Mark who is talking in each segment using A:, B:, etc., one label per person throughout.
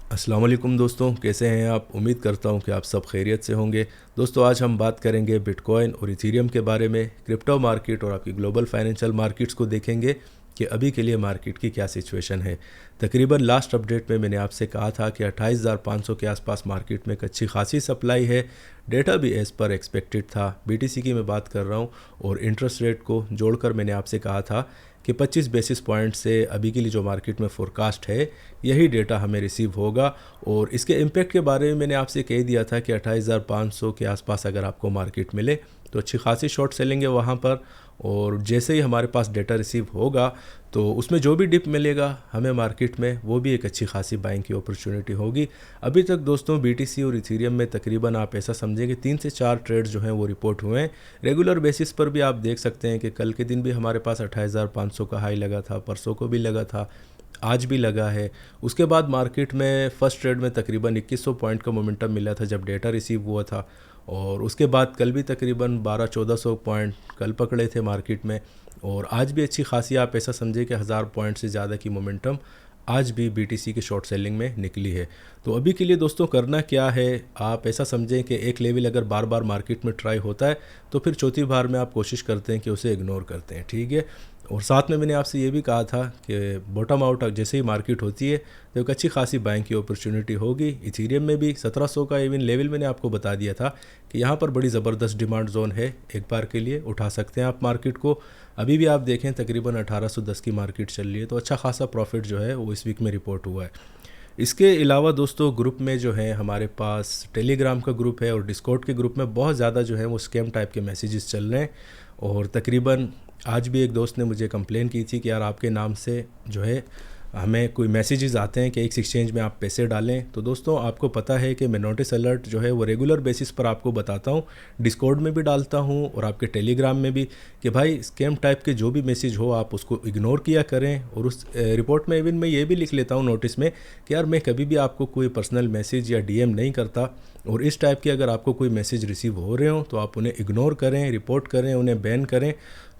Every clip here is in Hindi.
A: अस्सलाम वालेकुम दोस्तों, कैसे हैं आप? उम्मीद करता हूं कि आप सब खैरियत से होंगे। दोस्तों, आज हम बात करेंगे बिटकॉइन और इथेरियम के बारे में। क्रिप्टो मार्केट और आपकी ग्लोबल फाइनेंशियल मार्केट्स को देखेंगे कि अभी के लिए मार्केट की क्या सिचुएशन है। तकरीबन लास्ट अपडेट में मैंने आपसे कहा था कि 28,500 के आसपास मार्केट में एक अच्छी खासी सप्लाई है। डेटा भी एज़ पर एक्सपेक्टेड था। बीटीसी की मैं बात कर रहा हूँ और इंटरेस्ट रेट को जोड़कर मैंने आपसे कहा था कि 25 बेसिस पॉइंट से अभी के लिए जो मार्केट में फ़ोरकास्ट है, यही डेटा हमें रिसीव होगा। और इसके इम्पैक्ट के बारे में मैंने आपसे कह दिया था कि 28,500 के आसपास अगर आपको मार्केट मिले तो अच्छी खासी शॉर्ट सेलिंग है वहाँ पर। और जैसे ही हमारे पास डेटा रिसीव होगा तो उसमें जो भी डिप मिलेगा हमें मार्केट में, वो भी एक अच्छी खासी बाइंग की अपॉर्चुनिटी होगी। अभी तक दोस्तों बीटीसी और इथेरियम में तकरीबन आप ऐसा समझेंगे 3 से 4 ट्रेड्स जो हैं वो रिपोर्ट हुए हैं। रेगुलर बेसिस पर भी आप देख सकते हैं कि कल के दिन भी हमारे पास 28,500 का हाई लगा था, परसों को भी लगा था, आज भी लगा है। उसके बाद मार्केट में फर्स्ट ट्रेड में तकरीबन 2100 पॉइंट का मोमेंटम मिला था जब डेटा रिसीव हुआ था। और उसके बाद कल भी तकरीबन 12-1400 पॉइंट कल पकड़े थे मार्केट में। और आज भी अच्छी खासी आप ऐसा समझे कि 1000 पॉइंट से ज़्यादा की मोमेंटम आज भी बीटीसी की शॉर्ट सेलिंग में निकली है। तो अभी के लिए दोस्तों करना क्या है, आप ऐसा समझें कि एक लेवल अगर बार बार मार्केट में ट्राई होता है तो फिर चौथी बार में आप कोशिश करते हैं कि उसे इग्नोर करते हैं, ठीक है। और साथ में मैंने आपसे ये भी कहा था कि बॉटम आउट जैसे ही मार्केट होती है तो एक अच्छी खासी बाइंग की अपॉर्चुनिटी होगी। इथेरियम में भी 1700 का इवन लेवल मैंने आपको बता दिया था कि यहाँ पर बड़ी ज़बरदस्त डिमांड जोन है, एक बार के लिए उठा सकते हैं आप मार्केट को। अभी भी आप देखें तकरीबन 1810 की मार्केट चल रही है, तो अच्छा खासा प्रॉफिट जो है वो इस वीक में रिपोर्ट हुआ है। इसके अलावा दोस्तों ग्रुप में जो है हमारे पास टेलीग्राम का ग्रुप है और डिस्कॉर्ड के ग्रुप में बहुत ज़्यादा जो है वो स्कैम टाइप के मैसेजेस चल रहे हैं। और तकरीबन आज भी एक दोस्त ने मुझे कंप्लेन की थी कि यार आपके नाम से जो है हमें कोई मैसेजेस आते हैं कि एक्स एक्सचेंज में आप पैसे डालें। तो दोस्तों आपको पता है कि मैं नोटिस अलर्ट जो है वो रेगुलर बेसिस पर आपको बताता हूँ, डिस्कॉर्ड में भी डालता हूँ और आपके टेलीग्राम में भी, कि भाई स्कैम टाइप के जो भी मैसेज हो आप उसको इग्नोर किया करें। और उस रिपोर्ट में इवन मैं ये भी लिख लेता हूँ नोटिस में कि यार मैं कभी भी आपको कोई पर्सनल मैसेज या डीएम नहीं करता, और इस टाइप के अगर आपको कोई मैसेज रिसीव हो रहे हो तो आप उन्हें इग्नोर करें, रिपोर्ट करें, उन्हें बैन करें।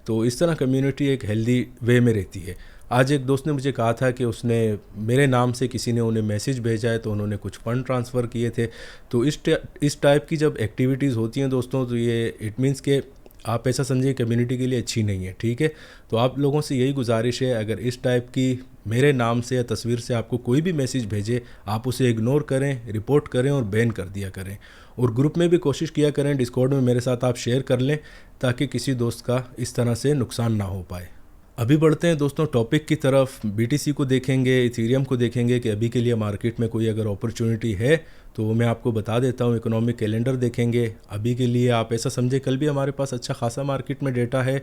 A: तो इस तरह कम्युनिटी एक हेल्दी वे में रहती है। आज एक दोस्त ने मुझे कहा था कि उसने मेरे नाम से किसी ने उन्हें मैसेज भेजा है तो उन्होंने कुछ फ़ंड ट्रांसफ़र किए थे। तो इस टाइप की जब एक्टिविटीज़ होती हैं दोस्तों तो ये इट मीन्स के आप ऐसा समझिए कम्युनिटी के लिए अच्छी नहीं है, ठीक है। तो आप लोगों से यही गुजारिश है, अगर इस टाइप की मेरे नाम से या तस्वीर से आपको कोई भी मैसेज भेजे आप उसे इग्नोर करें, रिपोर्ट करें और बैन कर दिया करें। और ग्रुप में भी कोशिश किया करें, डिस्कॉर्ड में मेरे साथ आप शेयर कर लें ताकि किसी दोस्त का इस तरह से नुकसान ना हो पाए। अभी बढ़ते हैं दोस्तों टॉपिक की तरफ। बीटीसी को देखेंगे, इथेरियम को देखेंगे कि अभी के लिए मार्केट में कोई अगर अपॉर्चुनिटी है तो वो मैं आपको बता देता हूँ। इकोनॉमिक कैलेंडर देखेंगे। अभी के लिए आप ऐसा समझे कल भी हमारे पास अच्छा खासा मार्केट में डेटा है।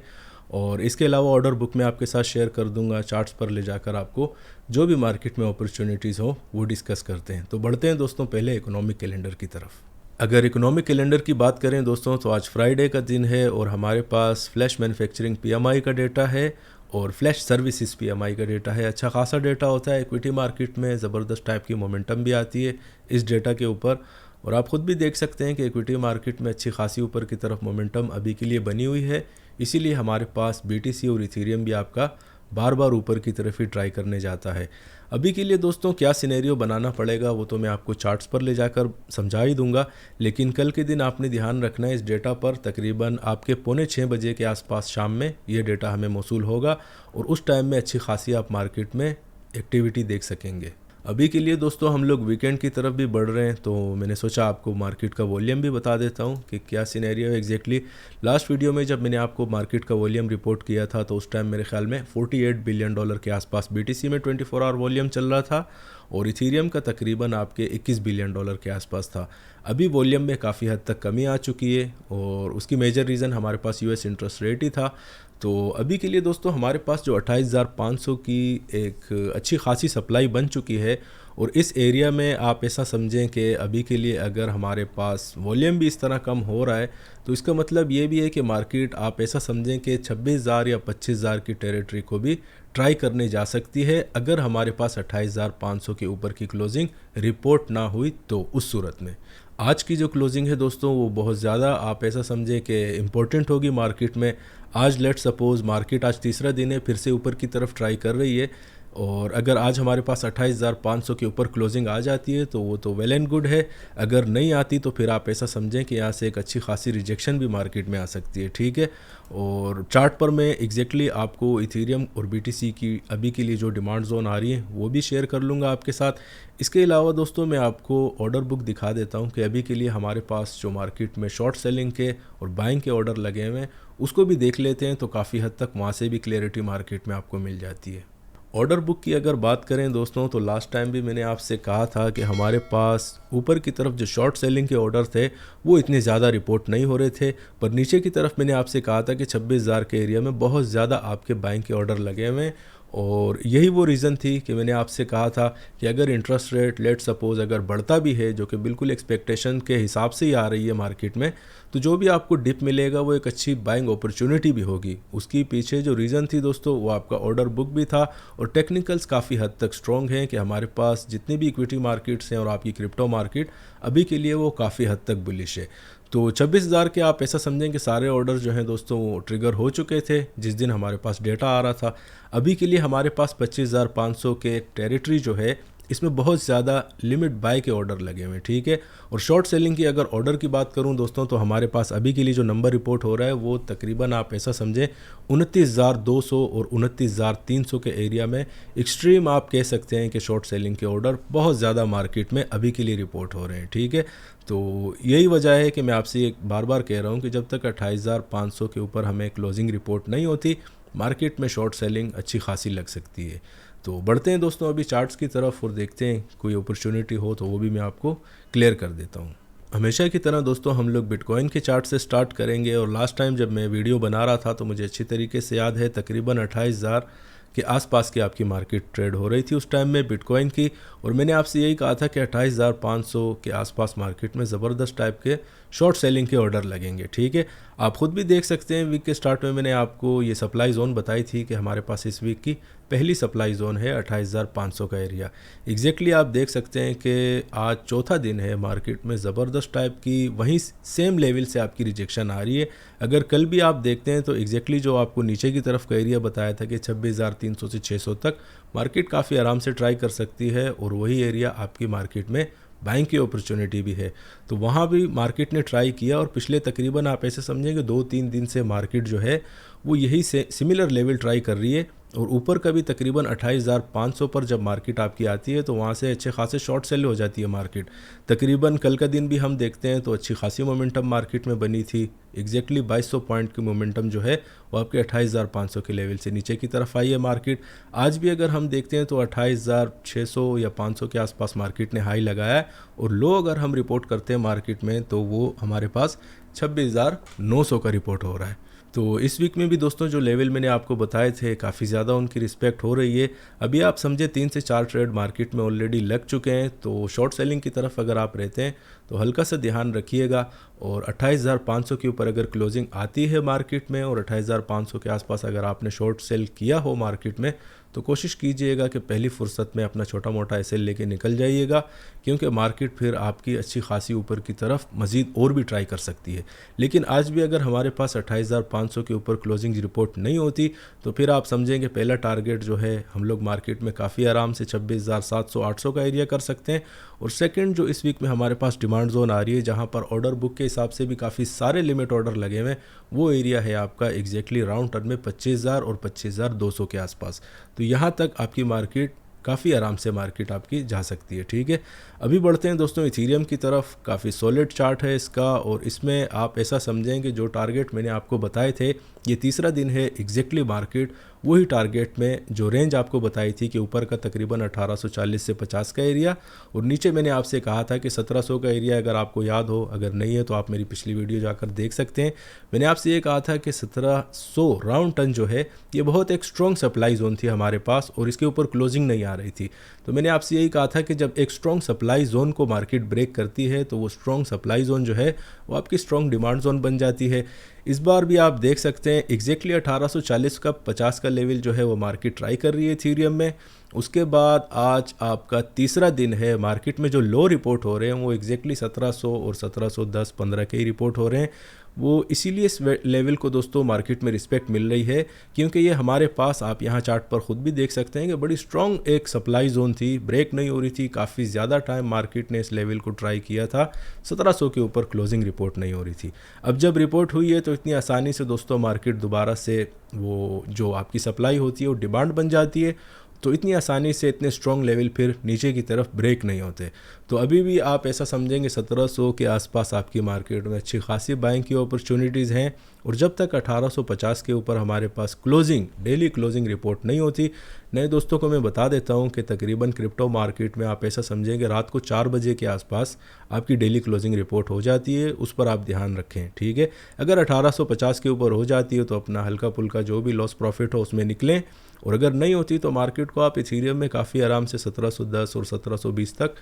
A: और इसके अलावा ऑर्डर बुक में आपके साथ शेयर कर दूंगा, चार्ट्स पर ले जाकर आपको जो भी मार्केट में अपॉर्चुनिटीज़ हो वो डिस्कस करते हैं। तो बढ़ते हैं दोस्तों पहले इकोनॉमिक कैलेंडर की तरफ। अगर इकोनॉमिक कैलेंडर की बात करें दोस्तों तो आज फ्राइडे का दिन है और हमारे पास फ्लैश मैन्युफैक्चरिंग पीएमआई का डेटा है और फ्लैश सर्विसेज पीएमआई का डेटा है। अच्छा खासा डेटा होता है। इक्विटी मार्केट में ज़बरदस्त टाइप की मोमेंटम भी आती है इस डेटा के ऊपर। और आप ख़ुद भी देख सकते हैं कि इक्विटी मार्केट में अच्छी खासी ऊपर की तरफ मोमेंटम अभी के लिए बनी हुई है। इसीलिए हमारे पास बीटीसी और इथेरियम भी आपका बार बार ऊपर की तरफ ही ट्राई करने जाता है। अभी के लिए दोस्तों क्या सिनेरियो बनाना पड़ेगा वो तो मैं आपको चार्ट्स पर ले जाकर समझा ही दूंगा, लेकिन कल के दिन आपने ध्यान रखना है इस डेटा पर। तकरीबन आपके 5:45 के आसपास शाम में ये डेटा हमें मौसूल होगा और उस टाइम में अच्छी खासी आप मार्केट में एक्टिविटी देख सकेंगे। अभी के लिए दोस्तों हम लोग वीकेंड की तरफ भी बढ़ रहे हैं तो मैंने सोचा आपको मार्केट का वॉल्यूम भी बता देता हूं कि क्या सिनेरियो है एग्जैक्टली। लास्ट वीडियो में जब मैंने आपको मार्केट का वॉल्यूम रिपोर्ट किया था तो उस टाइम मेरे ख्याल में $48 बिलियन के आसपास बीटीसी में 24 आवर वॉल्यूम चल रहा था और इथेरियम का तकरीबन आपके $21 बिलियन के आसपास था। अभी वॉल्यूम में काफ़ी हद तक कमी आ चुकी है और उसकी मेजर रीज़न हमारे पास यूएस इंटरेस्ट रेट ही था। तो अभी के लिए दोस्तों हमारे पास जो 28,500 की एक अच्छी खासी सप्लाई बन चुकी है और इस एरिया में आप ऐसा समझें कि अभी के लिए अगर हमारे पास वॉल्यूम भी इस तरह कम हो रहा है तो इसका मतलब ये भी है कि मार्केट आप ऐसा समझें कि 26,000 या 25,000 की टेरिटरी को भी ट्राई करने जा सकती है अगर हमारे पास 28,500 के ऊपर की क्लोजिंग रिपोर्ट ना हुई तो। उस सूरत में आज की जो क्लोजिंग है दोस्तों वो बहुत ज़्यादा आप ऐसा समझें कि इम्पोर्टेंट होगी मार्केट में। आज लेट सपोज़ मार्केट आज तीसरा दिन है फिर से ऊपर की तरफ ट्राई कर रही है और अगर आज हमारे पास 28,500 के ऊपर क्लोजिंग आ जाती है तो वो तो वेल एंड गुड है। अगर नहीं आती तो फिर आप ऐसा समझें कि यहाँ से एक अच्छी खासी रिजेक्शन भी मार्केट में आ सकती है, ठीक है। और चार्ट पर मैं एग्जैक्टली आपको इथेरियम और BTC की अभी के लिए जो डिमांड जोन आ रही है वो भी शेयर कर लूँगा आपके साथ। इसके अलावा दोस्तों मैं आपको ऑर्डर बुक दिखा देता हूँ कि अभी के लिए हमारे पास जो मार्केट में शॉर्ट सेलिंग के और बाइंग के ऑर्डर लगे हुए हैं उसको भी देख लेते हैं, तो काफ़ी हद तक वहाँ से भी क्लैरिटी मार्केट में आपको मिल जाती है। ऑर्डर बुक की अगर बात करें दोस्तों तो लास्ट टाइम भी मैंने आपसे कहा था कि हमारे पास ऊपर की तरफ जो शॉर्ट सेलिंग के ऑर्डर थे वो इतने ज़्यादा रिपोर्ट नहीं हो रहे थे, पर नीचे की तरफ मैंने आपसे कहा था कि 26,000 के एरिया में बहुत ज़्यादा आपके बाइंग के ऑर्डर लगे हुए हैं। और यही वो रीज़न थी कि मैंने आपसे कहा था कि अगर इंटरेस्ट रेट लेट सपोज़ अगर बढ़ता भी है, जो कि बिल्कुल एक्सपेक्टेशन के हिसाब से ही आ रही है मार्केट में, तो जो भी आपको डिप मिलेगा वो एक अच्छी बाइंग अपॉर्चुनिटी भी होगी। उसकी पीछे जो रीज़न थी दोस्तों वो आपका ऑर्डर बुक भी था और टेक्निकल्स काफ़ी हद तक स्ट्रॉन्ग हैं कि हमारे पास जितने भी इक्विटी मार्केट्स हैं और आपकी क्रिप्टो मार्केट अभी के लिए वो काफ़ी हद तक बुलिश है। तो 26,000 के आप ऐसा समझें कि सारे ऑर्डर जो हैं दोस्तों वो ट्रिगर हो चुके थे जिस दिन हमारे पास डेटा आ रहा था। अभी के लिए हमारे पास 25,500 के टेरिटरी जो है इसमें बहुत ज़्यादा लिमिट बाय के ऑर्डर लगे हुए हैं, ठीक है। और शॉर्ट सेलिंग की अगर ऑर्डर की बात करूं दोस्तों तो हमारे पास अभी के लिए जो नंबर रिपोर्ट हो रहा है वो तकरीबन आप ऐसा समझें 29,200 और 29,300 के एरिया में एक्सट्रीम आप कह सकते हैं कि शॉर्ट सेलिंग के ऑर्डर बहुत ज़्यादा मार्केट में अभी के लिए रिपोर्ट हो रहे हैं, ठीक है। तो यही वजह है कि मैं आपसे एक बार बार कह रहा हूँ कि जब तक 28,500 के ऊपर हमें क्लोजिंग रिपोर्ट नहीं होती मार्केट में शॉर्ट सेलिंग अच्छी खासी लग सकती है। तो बढ़ते हैं दोस्तों अभी चार्ट्स की तरफ और देखते हैं कोई अपॉर्चुनिटी हो तो वो भी मैं आपको क्लियर कर देता हूँ। हमेशा की तरह दोस्तों हम लोग बिटकॉइन के चार्ट से स्टार्ट करेंगे और लास्ट टाइम जब मैं वीडियो बना रहा था तो मुझे अच्छी तरीके से याद है तकरीबन 28,000 के आसपास की आपकी मार्केट ट्रेड हो रही थी उस टाइम में बिटकॉइन की, और मैंने आपसे यही कहा था कि 28,500 के आसपास मार्केट में ज़बरदस्त टाइप के शॉर्ट सेलिंग के ऑर्डर लगेंगे, ठीक है। आप खुद भी देख सकते हैं वीक के स्टार्ट में मैंने आपको ये सप्लाई जोन बताई थी कि हमारे पास इस वीक की पहली सप्लाई जोन है 28,500 का एरिया। एग्जैक्टली आप देख सकते हैं कि आज चौथा दिन है मार्केट में ज़बरदस्त टाइप की वहीं सेम लेवल से आपकी रिजेक्शन आ रही है। अगर कल भी आप देखते हैं तो एग्जैक्टली जो आपको नीचे की तरफ का एरिया बताया था कि 26,300 से 600 तक मार्केट काफ़ी आराम से ट्राई कर सकती है और वही एरिया आपकी मार्केट में बाइंग की अपॉर्चुनिटी भी है। तो वहाँ भी मार्केट ने ट्राई किया और पिछले तकरीबन आप ऐसे समझेंगे 2-3 दिन से मार्केट जो है वो यही से सिमिलर लेवल ट्राई कर रही है। और ऊपर का भी तकरीबन 28,500 पर जब मार्केट आपकी आती है तो वहाँ से अच्छे खासे शॉर्ट सेल हो जाती है मार्केट। तकरीबन कल का दिन भी हम देखते हैं तो अच्छी खासी मोमेंटम मार्केट में बनी थी। एग्जैक्टली 2200 पॉइंट की मोमेंटम जो है वो आपके 28,500 के लेवल से नीचे की तरफ आई है मार्केट। आज भी अगर हम देखते हैं तो 28,600 या 500 के आसपास मार्केट ने हाई लगाया है और लो अगर हम रिपोर्ट करते हैं मार्केट में तो वो हमारे पास 26,900 का रिपोर्ट हो रहा है। तो इस वीक में भी दोस्तों जो लेवल मैंने आपको बताए थे काफ़ी ज़्यादा उनकी रिस्पेक्ट हो रही है। अभी आप समझे 3 से 4 ट्रेड मार्केट में ऑलरेडी लग चुके हैं, तो शॉर्ट सेलिंग की तरफ अगर आप रहते हैं तो हल्का सा ध्यान रखिएगा। और 28,500 के ऊपर अगर क्लोजिंग आती है मार्केट में और 28,500 के आसपास अगर आपने शॉर्ट सेल किया हो मार्केट में तो कोशिश कीजिएगा कि पहली फुर्सत में अपना छोटा मोटा एसएल लेके निकल जाइएगा, क्योंकि मार्केट फिर आपकी अच्छी खासी ऊपर की तरफ मज़ीद और भी ट्राई कर सकती है। लेकिन आज भी अगर हमारे पास 28,500 के ऊपर क्लोजिंग रिपोर्ट नहीं होती तो फिर आप समझेंगे पहला टारगेट जो है हम लोग मार्केट में काफ़ी आराम से 26,700-800 का एरिया कर सकते हैं। और सेकंड जो इस वीक में हमारे पास डिमांड जोन आ रही है जहां पर ऑर्डर बुक के हिसाब से भी काफ़ी सारे लिमिट ऑर्डर लगे हुए हैं, वो एरिया है आपका एग्जैक्टली राउंड टर्म में 25,000 और 25,200 के आसपास। तो यहाँ तक आपकी मार्केट काफ़ी आराम से मार्केट आपकी जा सकती है, ठीक है। अभी बढ़ते हैं दोस्तों इथेरियम की तरफ। काफ़ी सॉलिड चार्ट है इसका और इसमें आप ऐसा समझें कि जो टारगेट मैंने आपको बताए थे ये तीसरा दिन है एग्जैक्टली मार्केट वही टारगेट में जो रेंज आपको बताई थी कि ऊपर का तकरीबन 1840 से 50 का एरिया और नीचे मैंने आपसे कहा था कि 1700 का एरिया, अगर आपको याद हो, अगर नहीं है तो आप मेरी पिछली वीडियो जाकर देख सकते हैं। मैंने आपसे ये कहा था कि 1700 राउंड टन जो है ये बहुत एक स्ट्रॉन्ग सप्लाई जोन थी हमारे पास और इसके ऊपर क्लोजिंग नहीं आ रही थी। तो मैंने आपसे यही कहा था कि जब एक स्ट्रॉन्ग सप्लाई जोन को मार्केट ब्रेक करती है तो वो स्ट्रॉन्ग सप्लाई जोन जो है वो आपकी स्ट्रॉन्ग डिमांड जोन बन जाती है। इस बार भी आप देख सकते हैं एग्जैक्टली 1840 का 50 का लेवल जो है वो मार्केट ट्राई कर रही है इथेरियम में उसके बाद आज आपका तीसरा दिन है, मार्केट में जो लो रिपोर्ट हो रहे हैं वो एग्जैक्टली 1700 और 1710-15 के ही रिपोर्ट हो रहे हैं। वो इसीलिए इस लेवल को दोस्तों मार्केट में रिस्पेक्ट मिल रही है क्योंकि ये हमारे पास, आप यहाँ चार्ट पर ख़ुद भी देख सकते हैं कि बड़ी स्ट्रॉन्ग एक सप्लाई जोन थी, ब्रेक नहीं हो रही थी। काफ़ी ज़्यादा टाइम मार्केट ने इस लेवल को ट्राई किया था, 1700 के ऊपर क्लोजिंग रिपोर्ट नहीं हो रही थी। अब जब रिपोर्ट हुई है तो इतनी आसानी से दोस्तों मार्केट दोबारा से वो जो आपकी सप्लाई होती है वो डिमांड बन जाती है, तो इतनी आसानी से इतने स्ट्रॉन्ग लेवल फिर नीचे की तरफ ब्रेक नहीं होते। तो अभी भी आप ऐसा समझेंगे 1700 के आसपास आपकी मार्केट में अच्छी खासी बाइंग की अपॉर्चुनिटीज़ हैं। और जब तक 1850 के ऊपर हमारे पास क्लोजिंग, डेली क्लोजिंग रिपोर्ट नहीं होती, नए दोस्तों को मैं बता देता हूं कि तकरीबन क्रिप्टो मार्केट में आप ऐसा समझेंगे रात को 4 बजे के आसपास आपकी डेली क्लोजिंग रिपोर्ट हो जाती है। उस पर आप ध्यान रखें, ठीक है। अगर 1850 के ऊपर हो जाती है तो अपना हल्का फुल्का जो भी लॉस प्रॉफिट हो उसमें निकलें, और अगर नहीं होती तो मार्केट को आप इथीरियम में काफ़ी आराम से 1710 और 1720 तक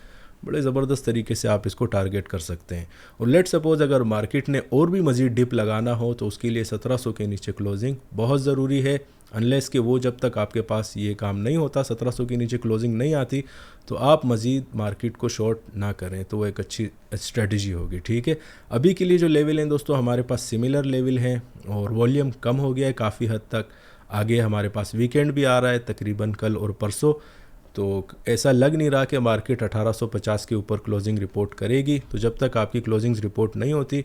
A: बड़े ज़बरदस्त तरीके से आप इसको टारगेट कर सकते हैं। और लेट सपोज अगर मार्केट ने और भी मज़ीद डिप लगाना हो तो उसके लिए 1700 के नीचे क्लोजिंग बहुत ज़रूरी है। अनलेस कि वो जब तक आपके पास ये काम नहीं होता, 1700 के नीचे क्लोजिंग नहीं आती, तो आप मज़ीद मार्केट को शॉर्ट ना करें, तो वो एक अच्छी स्ट्रेटजी होगी, ठीक है। अभी के लिए जो लेवल हैं दोस्तों हमारे पास सिमिलर लेवल हैं और वॉल्यूम कम हो गया है काफ़ी हद तक। आगे हमारे पास वीकेंड भी आ रहा है तकरीबन कल और परसों, तो ऐसा लग नहीं रहा कि मार्केट 1850 के ऊपर क्लोजिंग रिपोर्ट करेगी। तो जब तक आपकी क्लोजिंग्स रिपोर्ट नहीं होती,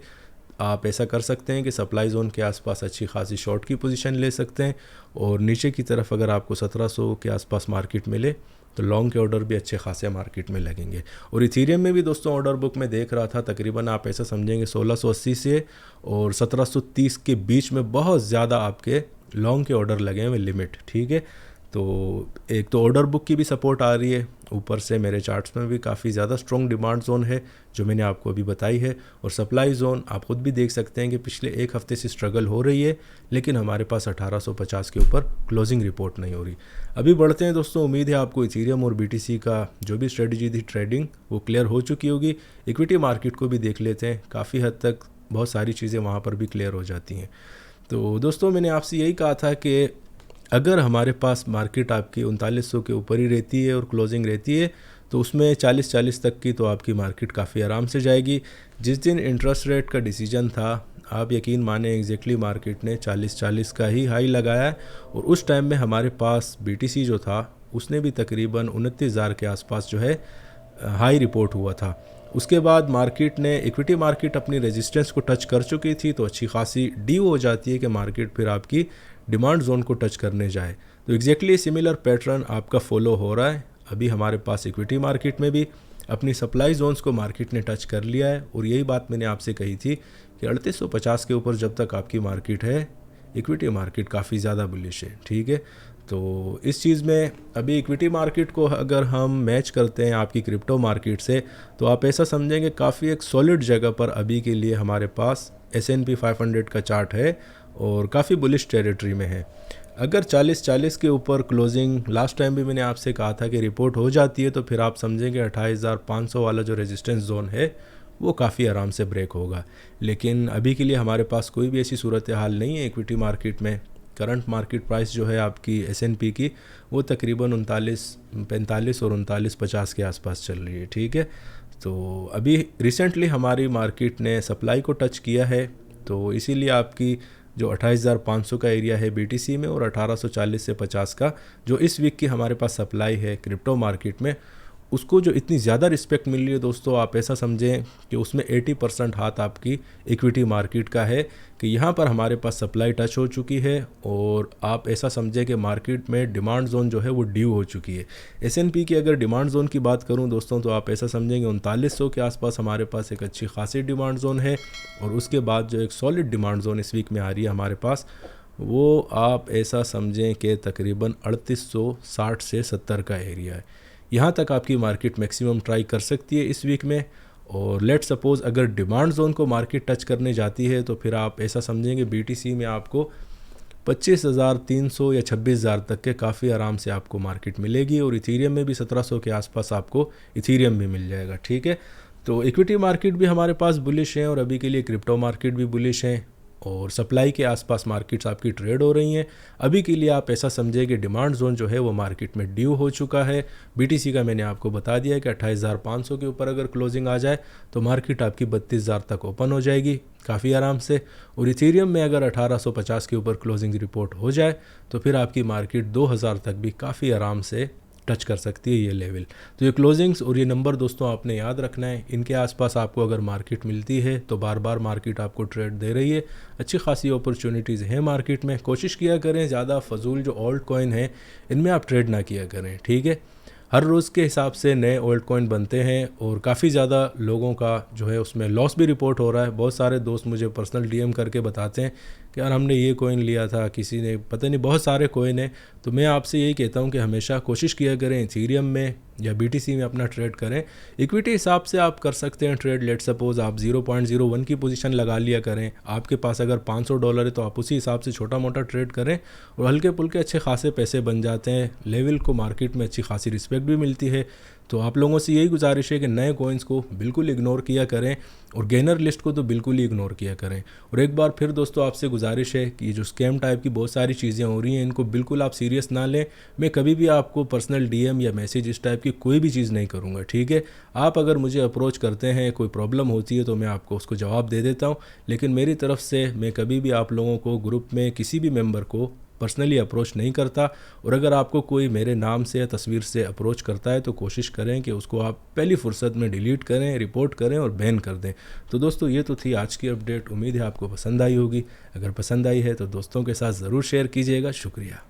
A: आप ऐसा कर सकते हैं कि सप्लाई जोन के आसपास अच्छी खासी शॉर्ट की पोजीशन ले सकते हैं, और नीचे की तरफ अगर आपको 1700 के आसपास मार्केट मिले तो लॉन्ग के ऑर्डर भी अच्छे खासे मार्केट में लगेंगे। और इथीरियम में भी दोस्तों ऑर्डर बुक में देख रहा था, तकरीबन आप ऐसा समझेंगे 1680 से और 1730 के बीच में बहुत ज़्यादा आपके लॉन्ग के ऑर्डर लगे हुए लिमिट, ठीक है। तो एक तो ऑर्डर बुक की भी सपोर्ट आ रही है, ऊपर से मेरे चार्ट्स में भी काफ़ी ज़्यादा स्ट्रॉन्ग डिमांड जोन है जो मैंने आपको अभी बताई है। और सप्लाई जोन आप खुद भी देख सकते हैं कि पिछले एक हफ्ते से स्ट्रगल हो रही है, लेकिन हमारे पास 1850 के ऊपर क्लोजिंग रिपोर्ट नहीं हो रही। अभी बढ़ते हैं दोस्तों, उम्मीद है आपको इथीरियम और BTC का जो भी स्ट्रेटजी थी ट्रेडिंग वो क्लियर हो चुकी होगी। इक्विटी मार्केट को भी देख लेते हैं, काफ़ी हद तक बहुत सारी चीज़ें वहाँ पर भी क्लियर हो जाती हैं। तो दोस्तों मैंने आपसे यही कहा था कि अगर हमारे पास मार्केट आपकी 3900 के ऊपर ही रहती है और क्लोजिंग रहती है तो उसमें 40-40 तक की तो आपकी मार्केट काफ़ी आराम से जाएगी। जिस दिन इंटरेस्ट रेट का डिसीजन था, आप यकीन माने एग्जैक्टली मार्केट ने 40-40 का ही हाई लगाया है, और उस टाइम में हमारे पास BTC जो था उसने भी तकरीबन 29,000 के आसपास जो है हाई रिपोर्ट हुआ था। उसके बाद मार्केट ने, इक्विटी मार्केट अपनी रेजिस्टेंस को टच कर चुकी थी, तो अच्छी खासी ड्यू हो जाती है कि मार्केट फिर आपकी डिमांड जोन को टच करने जाए। तो एग्जैक्टली सिमिलर पैटर्न आपका फॉलो हो रहा है। अभी हमारे पास इक्विटी मार्केट में भी अपनी सप्लाई जोन्स को मार्केट ने टच कर लिया है, और यही बात मैंने आपसे कही थी कि 3850 के ऊपर जब तक आपकी मार्केट है, इक्विटी मार्केट काफ़ी ज़्यादा बुलिश है, ठीक है। तो इस चीज़ में अभी इक्विटी मार्केट को अगर हम मैच करते हैं आपकी क्रिप्टो मार्केट से, तो आप ऐसा समझेंगे काफ़ी एक सॉलिड जगह पर अभी के लिए हमारे पास S&P 500 का चार्ट है और काफ़ी बुलिश टेरिटरी में है। अगर 40-40 के ऊपर क्लोजिंग, लास्ट टाइम भी मैंने आपसे कहा था कि रिपोर्ट हो जाती है, तो फिर आप समझेंगे 28,500 वाला जो रेजिस्टेंस जोन है वो काफ़ी आराम से ब्रेक होगा। लेकिन अभी के लिए हमारे पास कोई भी ऐसी सूरत हाल नहीं है इक्विटी मार्केट में। करंट मार्केट प्राइस जो है आपकी S&P की वो तकरीबन 39.45 और 39.50 के आसपास चल रही है, ठीक है। तो अभी रिसेंटली हमारी मार्केट ने सप्लाई को टच किया है, तो इसीलिए आपकी जो 28,500 का एरिया है BTC में और 1840 से 50 का जो इस वीक की हमारे पास सप्लाई है क्रिप्टो मार्केट में, उसको जो इतनी ज़्यादा रिस्पेक्ट मिल रही है दोस्तों, आप ऐसा समझें कि उसमें 80% हाथ आपकी इक्विटी मार्केट का है कि यहाँ पर हमारे पास सप्लाई टच हो चुकी है, और आप ऐसा समझें कि मार्केट में डिमांड जोन जो है वो ड्यू हो चुकी है। S&P की अगर डिमांड जोन की बात करूँ दोस्तों, तो आप ऐसा समझेंगे 3900 के आसपास हमारे पास एक अच्छी खासी डिमांड जोन है, और उसके बाद जो एक सॉलिड डिमांड जोन इस वीक में आ रही है हमारे पास, वो आप ऐसा समझें कि तकरीबन 3860 से 70 का एरिया है। यहाँ तक आपकी मार्केट मैक्सिमम ट्राई कर सकती है इस वीक में। और लेट सपोज़ अगर डिमांड जोन को मार्केट टच करने जाती है, तो फिर आप ऐसा समझेंगे BTC में आपको 25,300 या 26,000 तक के काफ़ी आराम से आपको मार्केट मिलेगी, और इथीरियम में भी 1700 के आसपास आपको इथीरियम भी मिल जाएगा, ठीक है। तो इक्विटी मार्केट भी हमारे पास बुलिश है, और अभी के लिए क्रिप्टो मार्केट भी बुलिश है। और सप्लाई के आसपास मार्केट्स आपकी ट्रेड हो रही हैं। अभी के लिए आप ऐसा समझे कि डिमांड जोन जो है वो मार्केट में ड्यू हो चुका है। बीटीसी का मैंने आपको बता दिया कि 28,500 के ऊपर अगर क्लोजिंग आ जाए तो मार्केट आपकी 32,000 तक ओपन हो जाएगी काफ़ी आराम से। और इथेरियम में अगर 1850 के ऊपर क्लोजिंग रिपोर्ट हो जाए तो फिर आपकी मार्केट 2,000 तक भी काफ़ी आराम से टच कर सकती है ये लेवल। तो ये क्लोजिंग्स और ये नंबर दोस्तों आपने याद रखना है। इनके आसपास आपको अगर मार्केट मिलती है तो बार बार मार्केट आपको ट्रेड दे रही है, अच्छी खासी अपॉर्चुनिटीज़ हैं मार्केट में। कोशिश किया करें ज़्यादा फजूल जो ओल्ड कॉइन है इनमें आप ट्रेड ना किया करें, ठीक है। हर रोज़ के हिसाब से नए ओल्ड कॉइन बनते हैं और काफ़ी ज़्यादा लोगों का जो है उसमें लॉस भी रिपोर्ट हो रहा है। बहुत सारे दोस्त मुझे पर्सनल डीएम करके बताते हैं कि यार हमने ये कॉइन लिया था, किसी ने पता नहीं, बहुत सारे कॉइन हैं। तो मैं आपसे यही कहता हूँ कि हमेशा कोशिश किया करें इथेरियम में या बीटीसी में अपना ट्रेड करें। इक्विटी हिसाब से आप कर सकते हैं ट्रेड। लेट सपोज आप 0.01 की पोजीशन लगा लिया करें। आपके पास अगर $500 है तो आप उसी हिसाब से छोटा मोटा ट्रेड करें और हल्के पुल्के अच्छे खासे पैसे बन जाते हैं। लेवल को मार्केट में अच्छी खासी रिस्पेक्ट भी मिलती है। तो आप लोगों से यही गुजारिश है कि नए कॉइन्स को बिल्कुल इग्नोर किया करें और गेनर लिस्ट को तो बिल्कुल ही इग्नोर किया करें। और एक बार फिर दोस्तों आपसे गुजारिश है कि ये जो स्कैम टाइप की बहुत सारी चीज़ें हो रही हैं इनको बिल्कुल आप सीरियस ना लें। मैं कभी भी आपको पर्सनल डीएम या मैसेज इस टाइप की कोई भी चीज़ नहीं करूँगा, ठीक है। आप अगर मुझे अप्रोच करते हैं, कोई प्रॉब्लम होती है तो मैं आपको उसको जवाब दे देता हूँ, लेकिन मेरी तरफ से मैं कभी भी आप लोगों को ग्रुप में किसी भी मेंबर को पर्सनली अप्रोच नहीं करता। और अगर आपको कोई मेरे नाम से या तस्वीर से अप्रोच करता है तो कोशिश करें कि उसको आप पहली फुर्सत में डिलीट करें, रिपोर्ट करें और बैन कर दें। तो दोस्तों ये तो थी आज की अपडेट। उम्मीद है आपको पसंद आई होगी। अगर पसंद आई है तो दोस्तों के साथ ज़रूर शेयर कीजिएगा। शुक्रिया।